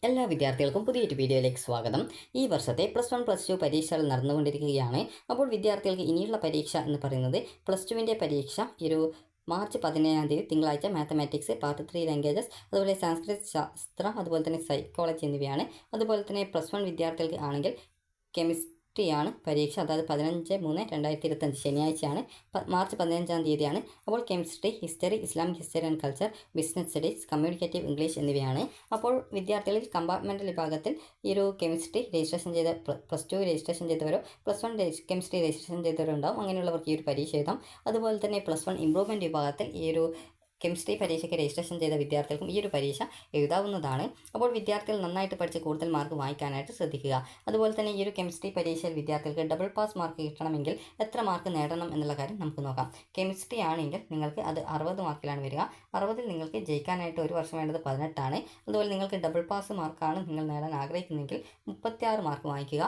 എല്ലാ വിദ്യാർത്ഥികൾക്കും പുതിയൊരു വീഡിയോയിലേക്ക് സ്വാഗതം. ഈ വർഷത്തെ +1 +2 പരീക്ഷകൾ നടന്നുകൊണ്ടിരിക്കുകയാണ്. അപ്പോൾ വിദ്യാർത്ഥികൾക്ക് ഇനിയുള്ള പരീക്ഷ എന്ന് പറയുന്നത് +2വിൻ്റെ പരീക്ഷ മാർച്ച് 17-ാം തീയതി തിങ്കളാഴ്ച മാത്തമാറ്റിക്സ് പാർട്ട് 3 ലാംഗ്വേജസ്, അതുപോലെ സംസ്കൃത ശാസ്ത്രം, അതുപോലെ തന്നെ സൈക്കോളജി എന്നിവയാണ്. അതുപോലെ തന്നെ +1 വിദ്യാർത്ഥികൾക്ക് ആണെങ്കിൽ കെമിസ്ട്രിയാണ് പരീക്ഷ. അതായത് 15/3/2025 ശനിയാഴ്ചയാണ്, മാർച്ച് 15-ാം തീയതിയാണ്. അപ്പോൾ chemistry, history, Islamic history and culture, business studies, communicative English എന്നിവയാണ്. അപ്പോൾ വിദ്യാർത്ഥികളിൽ കമ്പാർട്ട്മെൻറ്റൽ വിഭാഗത്തിൽ കെമിസ്ട്രി രജിസ്ട്രേഷൻ ചെയ്ത +2 രജിസ്ട്രേഷൻ ചെയ്തവരോ +1 കെമിസ്ട്രി രജിസ്ട്രേഷൻ ചെയ്തവരോ ഉണ്ടാവും. അങ്ങനെയുള്ളവർക്ക് ഈ ഒരു പരീക്ഷ എഴുതാം. അതുപോലെ തന്നെ +1 ഇംപ്രൂവ്മെൻറ്റ് വിഭാഗത്തിൽ കെമിസ്ട്രി പരീക്ഷയ്ക്ക് രജിസ്ട്രേഷൻ ചെയ്ത വിദ്യാർത്ഥികൾക്കും ഈ ഒരു പരീക്ഷ എഴുതാവുന്നതാണ്. അപ്പോൾ വിദ്യാർത്ഥികൾ നന്നായിട്ട് പഠിച്ച് കൂടുതൽ മാർക്ക് വാങ്ങിക്കാനായിട്ട് ശ്രദ്ധിക്കുക. അതുപോലെ തന്നെ കെമിസ്ട്രി പരീക്ഷയിൽ വിദ്യാർത്ഥികൾക്ക് ഡബിൾ പാസ് മാർക്ക് കിട്ടണമെങ്കിൽ എത്ര മാർക്ക് നേടണം എന്നുള്ള കാര്യം നമുക്ക് നോക്കാം. കെമിസ്ട്രി ആണെങ്കിൽ നിങ്ങൾക്ക് അത് 60 മാർക്കിലാണ് വരിക. 60-ൽ നിങ്ങൾക്ക് ജയിക്കാനായിട്ട് ഒരു വർഷം വേണ്ടത് 18 ആണ്. അതുപോലെ നിങ്ങൾക്ക് ഡബിൾ പാസ് മാർക്കാണ് നിങ്ങൾ നേടാൻ ആഗ്രഹിക്കുന്നതെങ്കിൽ 36 മാർക്ക് വാങ്ങിക്കുക.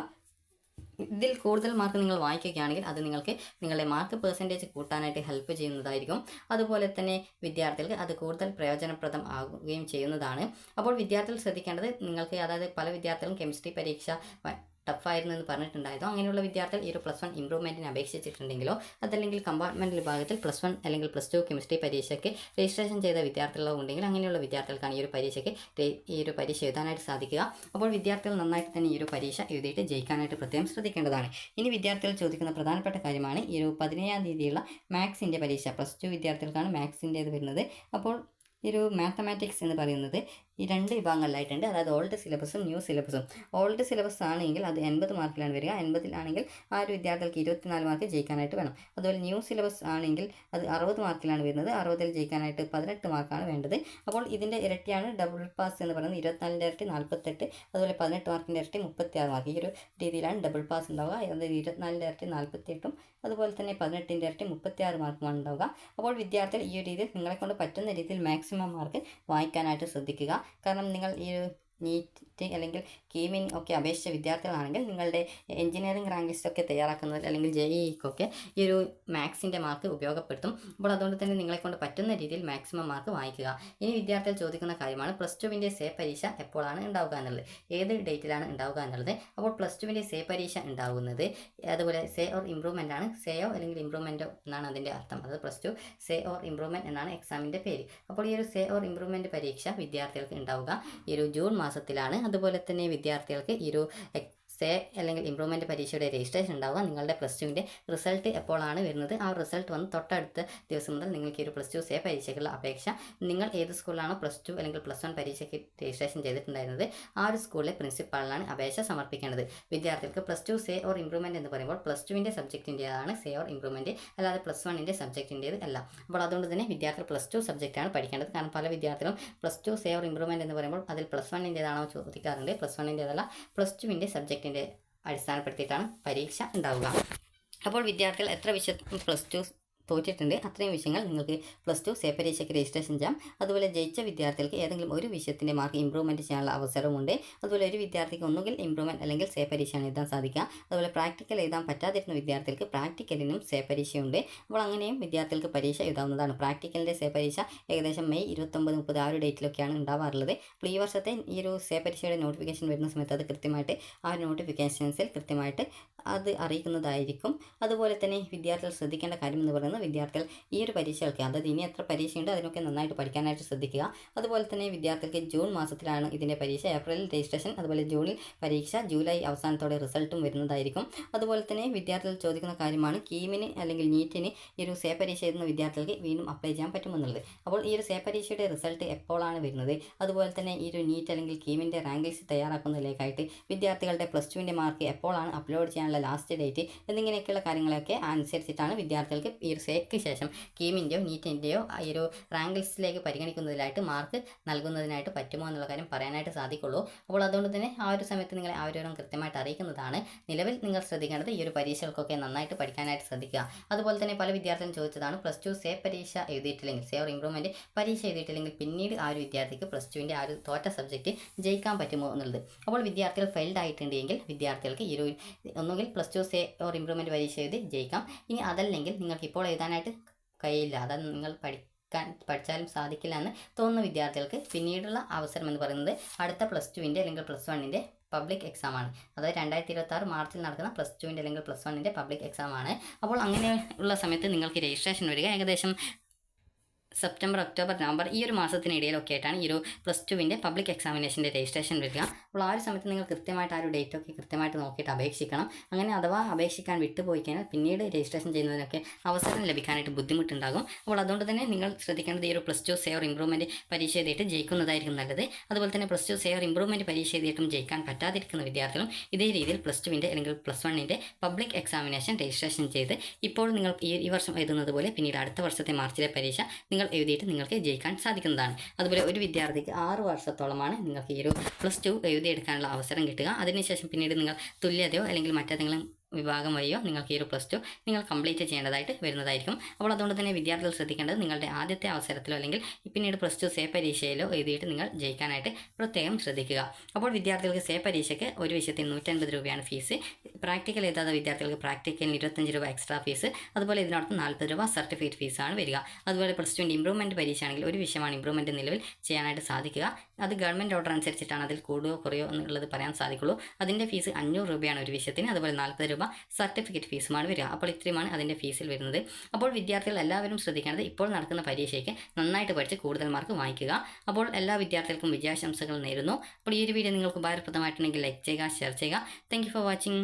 ഇതിൽ കൂടുതൽ മാർക്ക് നിങ്ങൾ വാങ്ങിക്കുകയാണെങ്കിൽ അത് നിങ്ങൾക്ക് നിങ്ങളുടെ മാർക്ക് പെർസെൻറ്റേജ് കൂട്ടാനായിട്ട് ഹെൽപ്പ് ചെയ്യുന്നതായിരിക്കും. അതുപോലെ തന്നെ വിദ്യാർത്ഥികൾക്ക് അത് കൂടുതൽ പ്രയോജനപ്രദം ആകുകയും ചെയ്യുന്നതാണ്. അപ്പോൾ വിദ്യാർത്ഥികൾ ശ്രദ്ധിക്കേണ്ടത്, നിങ്ങൾക്ക് അതായത് പല വിദ്യാർത്ഥികളും കെമിസ്ട്രി പരീക്ഷ ടഫായിരുന്നു എന്ന് പറഞ്ഞിട്ടുണ്ടായതോ അങ്ങനെയുള്ള വിദ്യാർത്ഥികൾ +1 ഇംപ്രൂവ്മെൻറ്റിന് അപേക്ഷിച്ചിട്ടുണ്ടെങ്കിലോ അതല്ലെങ്കിൽ കമ്പാർട്ട്മെൻറ്റ് വിഭാഗത്തിൽ +1 അല്ലെങ്കിൽ +2 കെമിസ്ട്രി പരീക്ഷയ്ക്ക് രജിസ്ട്രേഷൻ ചെയ്ത വിദ്യാർത്ഥികളോ ഉണ്ടെങ്കിൽ അങ്ങനെയുള്ള വിദ്യാർത്ഥികൾക്കാണ് ഈ ഒരു പരീക്ഷ എഴുതാനായിട്ട് സാധിക്കുക. അപ്പോൾ വിദ്യാർത്ഥികൾ നന്നായിട്ട് തന്നെ ഈ ഒരു പരീക്ഷ എഴുതിയിട്ട് ജയിക്കാനായിട്ട് പ്രത്യേകം ശ്രദ്ധിക്കേണ്ടതാണ്. ഇനി വിദ്യാർത്ഥികൾ ചോദിക്കുന്ന പ്രധാനപ്പെട്ട കാര്യമാണ് 17-ാം തീയതിയുള്ള മാത്സിൻ്റെ പരീക്ഷ. +2 വിദ്യാർത്ഥികൾക്കാണ് മാത്സിൻ്റേത് വരുന്നത്. അപ്പോൾ മാത്തമാറ്റിക്സ് എന്ന് പറയുന്നത് ഈ 2 വിഭാഗങ്ങളിലായിട്ടുണ്ട്. അതായത് ഓൾഡ് സിലബസും ന്യൂ സിലബസും. ഓൾഡ് സിലബസ് ആണെങ്കിൽ അത് 80 മാർക്കിലാണ് വരിക. 80-ലാണെങ്കിൽ ആ ഒരു വിദ്യാർത്ഥികൾക്ക് 24 മാർക്ക് ജയിക്കാനായിട്ട് വേണം. അതുപോലെ ന്യൂ സിലബസ് ആണെങ്കിൽ അത് 60 മാർക്കിലാണ് വരുന്നത്. 60-ൽ ജയിക്കാനായിട്ട് 18 മാർക്കാണ് വേണ്ടത്. അപ്പോൾ ഇതിൻ്റെ ഇരട്ടിയാണ് ഡബിൾ പാസ് എന്ന് പറയുന്നത്. 24-ൻ്റെ ഇരട്ടി 48, അതുപോലെ 18 മാർക്കിൻ്റെ ഇരട്ടി 36 മാർക്ക്. ഈ ഒരു രീതിയിലാണ് ഡബിൾ പാസ് ഉണ്ടാവുക. അതായത് 24-ൻ്റെ ഇരട്ടി 48ഉം അതുപോലെ തന്നെ 18-ൻ്റെ ഇരട്ടി 36 മാർക്കുമാണ് ഉണ്ടാവുക. അപ്പോൾ വിദ്യാർത്ഥികൾ ഈ ഒരു രീതിയിൽ നിങ്ങളെക്കൊണ്ട് പറ്റുന്ന രീതിയിൽ മാക്സിമം മാർക്ക് വാങ്ങിക്കാനായിട്ട് ശ്രദ്ധിക്കുക. കാരണം നിങ്ങൾ നീറ്റ് അല്ലെങ്കിൽ കീമിൻ ഒക്കെ അപേക്ഷിച്ച വിദ്യാർത്ഥികളാണെങ്കിൽ നിങ്ങളുടെ എഞ്ചിനീയറിംഗ് റാങ്ക് ലിസ്റ്റൊക്കെ തയ്യാറാക്കുന്നതിൽ അല്ലെങ്കിൽ JEEക്കൊക്കെ ഈ മാത്സിൻ്റെ മാർക്ക് ഉപയോഗപ്പെടുത്തും. അപ്പോൾ അതുകൊണ്ട് തന്നെ നിങ്ങളെക്കൊണ്ട് പറ്റുന്ന രീതിയിൽ മാക്സിമം മാർക്ക് വാങ്ങിക്കുക. ഇനി വിദ്യാർത്ഥികൾ ചോദിക്കുന്ന കാര്യമാണ് +2വിൻ്റെ സേ പരീക്ഷ എപ്പോഴാണ് ഉണ്ടാവുക എന്നുള്ളത്, ഏത് ഡേറ്റിലാണ് ഉണ്ടാവുക എന്നുള്ളത്. അപ്പോൾ +2വിൻ്റെ സേ പരീക്ഷ ഉണ്ടാവുന്നത് അതുപോലെ സേ ഓർ ഇംപ്രൂവ്മെൻ്റ് ആണ്. സേയോ അല്ലെങ്കിൽ ഇംപ്രൂവ്മെൻറ്റോ എന്നാണ് അതിൻ്റെ അർത്ഥം. അത് +2 സേ ഓർ ഇംപ്രൂവ്മെൻറ്റ് എന്നാണ് എക്സാമിൻ്റെ പേര്. അപ്പോൾ ഈ സേ ഓർ ഇംപ്രൂവ്മെൻറ്റ് പരീക്ഷ വിദ്യാർത്ഥികൾക്ക് ഉണ്ടാവുക ജൂൺ മാസത്തിലാണ്. അതുപോലെ തന്നെ വിദ്യാർത്ഥികൾക്ക് സേ അല്ലെങ്കിൽ ഇംപ്രൂവ്മെൻറ്റ് പരീക്ഷയുടെ രജിസ്ട്രേഷൻ ഉണ്ടാവുക നിങ്ങളുടെ +2വിൻ്റെ റിസൾട്ട് എപ്പോഴാണ് വരുന്നത് ആ റിസൾട്ട് വന്ന് തൊട്ടടുത്ത ദിവസം മുതൽ നിങ്ങൾക്ക് +2 സേ പരീക്ഷയ്ക്കുള്ള അപേക്ഷ നിങ്ങൾ ഏത് സ്കൂളിലാണോ +2 അല്ലെങ്കിൽ +1 പരീക്ഷയ്ക്ക് രജിസ്ട്രേഷൻ ചെയ്തിട്ടുണ്ടായിരുന്നത് ആ ഒരു സ്കൂളിലെ പ്രിൻസിപ്പാളിലാണ് അപേക്ഷ സമർപ്പിക്കേണ്ടത്. വിദ്യാർത്ഥികൾക്ക് +2 സേ ഓർ ഇംപ്രൂവ്മെൻറ്റ് എന്ന് പറയുമ്പോൾ +2വിൻ്റെ സബ്ജക്റ്റിൻ്റെതാണ് സേ ഓർ ഇംപ്രൂവ്മെൻറ്റ്, അല്ലാതെ +1ൻ്റെ സബ്ജക്റ്റിൻ്റേത് അല്ല. അപ്പോൾ അതുകൊണ്ട് തന്നെ വിദ്യാർത്ഥികൾ +2 സബ്ജക്റ്റാണ് പഠിക്കേണ്ടത്. കാരണം പല വിദ്യാർത്ഥികളും +2 സേ ഓർ ഇംപ്രൂവ്മെൻറ്റ് എന്ന് പറയുമ്പോൾ അതിൽ +1ൻ്റേതാണോ ചോദിക്കാറുണ്ട്. +1ൻ്റേതല്ല, +2വിൻ്റെ സബ്ജക്റ്റിൻ്റെ അടിസ്ഥാനപ്പെടുത്തിയിട്ടാണ് പരീക്ഷ ഉണ്ടാവുക. അപ്പോൾ വിദ്യാർത്ഥികൾ എത്ര വിഷയം +2 തോറ്റിട്ടുണ്ട് അത്രയും വിഷയങ്ങൾ നിങ്ങൾക്ക് +2 സേ പരീക്ഷയ്ക്ക് രജിസ്ട്രേഷൻ ചെയ്യാം. അതുപോലെ ജയിച്ച വിദ്യാർത്ഥികൾക്ക് ഏതെങ്കിലും ഒരു വിഷയത്തിൻ്റെ മാർക്ക് ഇംപ്രൂവ്മെൻറ്റ് ചെയ്യാനുള്ള അവസരമുണ്ട്. അതുപോലെ ഒരു വിദ്യാർത്ഥിക്ക് ഒന്നുകിൽ ഇംപ്രൂവ്മെൻറ്റ് അല്ലെങ്കിൽ സേ പരീക്ഷയാണ് എഴുതാൻ സാധിക്കുക. അതുപോലെ പ്രാക്ടിക്കൽ എഴുതാൻ പറ്റാതിരുന്ന വിദ്യാർത്ഥികൾക്ക് പ്രാക്ടിക്കലിനും സേ പരീക്ഷയുണ്ട്. അപ്പോൾ അങ്ങനെയും വിദ്യാർത്ഥികൾക്ക് പരീക്ഷ എഴുതാവുന്നതാണ്. പ്രാക്ടിക്കലിൻ്റെ സേ പരീക്ഷ ഏകദേശം മെയ് 29, 30 ആ ഒരു ഡേറ്റിലൊക്കെയാണ് ഉണ്ടാവാറുള്ളത്. അപ്പോൾ ഈ വർഷത്തെ സേ പരീക്ഷയുടെ നോട്ടിഫിക്കേഷൻ വരുന്ന സമയത്ത് അത് കൃത്യമായിട്ട് ആ ഒരു നോട്ടിഫിക്കേഷൻസിൽ കൃത്യമായിട്ട് അത് അറിയിക്കുന്നതായിരിക്കും. അതുപോലെ തന്നെ വിദ്യാർത്ഥികൾ ശ്രദ്ധിക്കേണ്ട കാര്യം എന്ന് പറയുന്നത്, വിദ്യാർത്ഥികൾ ഈ ഒരു പരീക്ഷകൾക്ക്, അതായത് ഇനി എത്ര പരീക്ഷയുണ്ട് അതിനൊക്കെ നന്നായിട്ട് പഠിക്കാനായിട്ട് ശ്രദ്ധിക്കുക. അതുപോലെ തന്നെ വിദ്യാർത്ഥികൾക്ക് ജൂൺ മാസത്തിലാണ് ഇതിൻ്റെ പരീക്ഷ. ഏപ്രിലിൽ രജിസ്ട്രേഷൻ, അതുപോലെ ജൂണിൽ പരീക്ഷ, ജൂലൈ അവസാനത്തോടെ റിസൾട്ടും വരുന്നതായിരിക്കും. അതുപോലെ തന്നെ വിദ്യാർത്ഥികൾ ചോദിക്കുന്ന കാര്യമാണ് കീമിന് അല്ലെങ്കിൽ നീറ്റിന് സേ പരീക്ഷ എഴുതുന്ന വിദ്യാർത്ഥികൾക്ക് വീണ്ടും അപ്ലൈ ചെയ്യാൻ പറ്റുമെന്നുള്ളത്. അപ്പോൾ ഈ സേ പരീക്ഷയുടെ റിസൾട്ട് എപ്പോഴാണ് വരുന്നത്, അതുപോലെ തന്നെ നീറ്റ് അല്ലെങ്കിൽ കീമിൻ്റെ റാങ്ക് ലിസ്റ്റ് തയ്യാറാക്കുന്നതിലേക്കായിട്ട് വിദ്യാർത്ഥികളുടെ +2വിൻ്റെ മാർക്ക് എപ്പോഴാണ് അപ്ലോഡ് ചെയ്യാനുള്ള ലാസ്റ്റ് ഡേറ്റ് എന്നിങ്ങനെയൊക്കെയുള്ള കാര്യങ്ങളൊക്കെ അനുസരിച്ചിട്ടാണ് വിദ്യാർത്ഥികൾക്ക് സേക്ക് ശേഷം കീമിൻ്റെയോ നീറ്റിൻ്റെയോ റാങ്ക് ലിസ്റ്റിലേക്ക് പരിഗണിക്കുന്നതിലായിട്ട് മാർക്ക് നൽകുന്നതിനായിട്ട് പറ്റുമോ എന്നുള്ള കാര്യം പറയാനായിട്ട് സാധിക്കുള്ളൂ. അപ്പോൾ അതുകൊണ്ട് തന്നെ ആ ഒരു സമയത്ത് നിങ്ങളെ ആ ഒരു വിവരം കൃത്യമായിട്ട് അറിയിക്കുന്നതാണ്. നിലവിൽ നിങ്ങൾ ശ്രദ്ധിക്കേണ്ടത് ഈ പരീക്ഷകൾക്കൊക്കെ നന്നായിട്ട് പഠിക്കാനായിട്ട് ശ്രദ്ധിക്കുക. അതുപോലെ തന്നെ പല വിദ്യാർത്ഥികളും ചോദിച്ചതാണ് +2 സേ പരീക്ഷ എഴുതിയിട്ടില്ലെങ്കിൽ, സേ ഓർ ഇംപ്രൂവ്മെൻറ്റ് പരീക്ഷ എഴുതിയിട്ടില്ലെങ്കിൽ പിന്നീട് ആ ഒരു വിദ്യാർത്ഥിക്ക് +2വിൻ്റെ ആ ഒരു തോറ്റ സബ്ജക്റ്റ് ജയിക്കാൻ പറ്റുമോ എന്നുള്ളത്. അപ്പോൾ വിദ്യാർത്ഥികൾ ഫെയിൽഡ് ആയിട്ടുണ്ടെങ്കിൽ വിദ്യാർത്ഥികൾക്ക് ഒന്നുകിൽ +2 സേ ഓർ ഇംപ്രൂവ്മെൻറ്റ് പരീക്ഷ എഴുതി ജയിക്കാം. ഇനി അതല്ലെങ്കിൽ നിങ്ങൾക്ക് ഇപ്പോൾ എഴുതാനായിട്ട് കഴിയില്ല, അതായത് നിങ്ങൾ പഠിച്ചാലും സാധിക്കില്ല എന്ന് തോന്നുന്ന വിദ്യാർത്ഥികൾക്ക് പിന്നീടുള്ള അവസരം എന്ന് പറയുന്നത് അടുത്ത +2 അല്ലെങ്കിൽ +1 പബ്ലിക് എക്സാം ആണ്. അതായത് 2026 മാർച്ചിൽ നടക്കുന്ന +2 അല്ലെങ്കിൽ +1 പബ്ലിക് എക്സാം ആണ്. അപ്പോൾ അങ്ങനെയുള്ള സമയത്ത് നിങ്ങൾക്ക് രജിസ്ട്രേഷൻ വരിക ഏകദേശം സെപ്റ്റംബർ, ഒക്ടോബർ, നവംബർ ഈ ഒരു മാസത്തിനിടയിലൊക്കെ ആയിട്ടാണ് ഈ ഒരു +2 പബ്ലിക് എക്സാമിനേഷൻ്റെ രജിസ്ട്രേഷൻ വരിക. അപ്പോൾ ആ ഒരു സമയത്ത് നിങ്ങൾ കൃത്യമായിട്ട് ആ ഒരു ഡേറ്റൊക്കെ കൃത്യമായിട്ട് നോക്കിയിട്ട് അപേക്ഷിക്കണം. അങ്ങനെ അഥവാ അപേക്ഷിക്കാൻ വിട്ടുപോയി കഴിഞ്ഞാൽ പിന്നീട് രജിസ്ട്രേഷൻ ചെയ്യുന്നതിനൊക്കെ അവസരം ലഭിക്കാനായിട്ട് ബുദ്ധിമുട്ടുണ്ടാകും. അപ്പോൾ അതുകൊണ്ട് തന്നെ നിങ്ങൾ ശ്രദ്ധിക്കേണ്ടത് ഈ ഒരു +2 സേവർ ഇംപ്രൂവ്മെൻറ്റ് പരീക്ഷ എഴുതിയിട്ട് ജയിക്കുന്നതായിരിക്കും നല്ലത്. അതുപോലെ തന്നെ +2 സേവർ ഇംപ്രൂവ്മെൻറ്റ് പരീക്ഷ എഴുതിയിട്ടും ജയിക്കാൻ പറ്റാതിരിക്കുന്ന വിദ്യാർത്ഥികളും ഇതേ രീതിയിൽ +2 അല്ലെങ്കിൽ +1 പബ്ലിക് എക്സാമിനേഷൻ രജിസ്ട്രേഷൻ ചെയ്ത് ഇപ്പോൾ നിങ്ങൾ ഈ വർഷം എഴുതുന്നത് പോലെ പിന്നീട് അടുത്ത വർഷത്തെ മാർച്ചിലെ പരീക്ഷ നിങ്ങൾ എഴുതിയിട്ട് നിങ്ങൾക്ക് ജയിക്കാൻ സാധിക്കുന്നതാണ്. അതുപോലെ ഒരു വിദ്യാർത്ഥിക്ക് 6 വർഷത്തോളമാണ് നിങ്ങൾക്ക് ഈ ഒരു +2 എഴുതിയെടുക്കാനുള്ള അവസരം കിട്ടുക. അതിനുശേഷം പിന്നീട് നിങ്ങൾ തുല്യതയോ അല്ലെങ്കിൽ മറ്റേതെങ്കിലും വിഭാഗം വഴിയോ നിങ്ങൾക്ക് ഈ ഒരു +2 നിങ്ങൾ കംപ്ലീറ്റ് ചെയ്യേണ്ടതായിട്ട് വരുന്നതായിരിക്കും. അപ്പോൾ അതുകൊണ്ട് തന്നെ വിദ്യാർത്ഥികൾ ശ്രദ്ധിക്കേണ്ടത് നിങ്ങളുടെ ആദ്യത്തെ അവസരത്തിലോ അല്ലെങ്കിൽ പിന്നീട് +2 സേ പരീക്ഷയിലോ എഴുതിയിട്ട് നിങ്ങൾ ജയിക്കാനായിട്ട് പ്രത്യേകം ശ്രദ്ധിക്കുക. അപ്പോൾ വിദ്യാർത്ഥികൾക്ക് സേ പരീക്ഷയ്ക്ക് ഒരു വിഷയത്തിന് 150 രൂപയാണ് ഫീസ്. പ്രാക്ടിക്കൽ എഴുതാത്ത വിദ്യാർത്ഥികൾക്ക് പ്രാക്ടിക്കലിന് 25 രൂപ എക്സ്ട്രാ ഫീസ്. അതുപോലെ ഇതിനോടൊപ്പം 40 രൂപ സർട്ടിഫിക്കറ്റ് ഫീസാണ് വരിക. അതുപോലെ +2 ഇംപ്രൂവ്മെൻറ്റ് പരീക്ഷ ആണെങ്കിൽ ഒരു വിഷയമാണ് ഇംപ്രൂവ്മെൻറ്റ് നിലവിൽ ചെയ്യാനായിട്ട് സാധിക്കുക. അത് ഗവൺമെൻറ് ഓർഡർ അനുസരിച്ചിട്ടാണ് അതിൽ കൂടുകയോ കുറയോ എന്നുള്ളത് പറയാൻ സാധിക്കുള്ളൂ. അതിൻ്റെ ഫീസ് 500 രൂപയാണ് ഒരു വിഷയത്തിന്. അതുപോലെ 40 രൂപ സർട്ടിഫിക്കറ്റ് ഫീസുമാണ് വരിക. അപ്പോൾ ഇത്രയുമാണ് അതിൻ്റെ ഫീസിൽ വരുന്നത്. അപ്പോൾ വിദ്യാർത്ഥികൾ എല്ലാവരും ശ്രദ്ധിക്കേണ്ടത് ഇപ്പോൾ നടക്കുന്ന പരീക്ഷയ്ക്ക് നന്നായിട്ട് പഠിച്ച് കൂടുതൽ മാർക്ക് വാങ്ങിക്കുക. അപ്പോൾ എല്ലാ വിദ്യാർത്ഥികൾക്കും വിജയാശംസകൾ നേരുന്നു. അപ്പോൾ ഈ ഒരു വീഡിയോ നിങ്ങൾക്ക് ഉപകാരപ്രദമായിട്ടുണ്ടെങ്കിൽ ലൈക്ക് ചെയ്യുക, ഷെയർ ചെയ്യുക. Thank you for watching.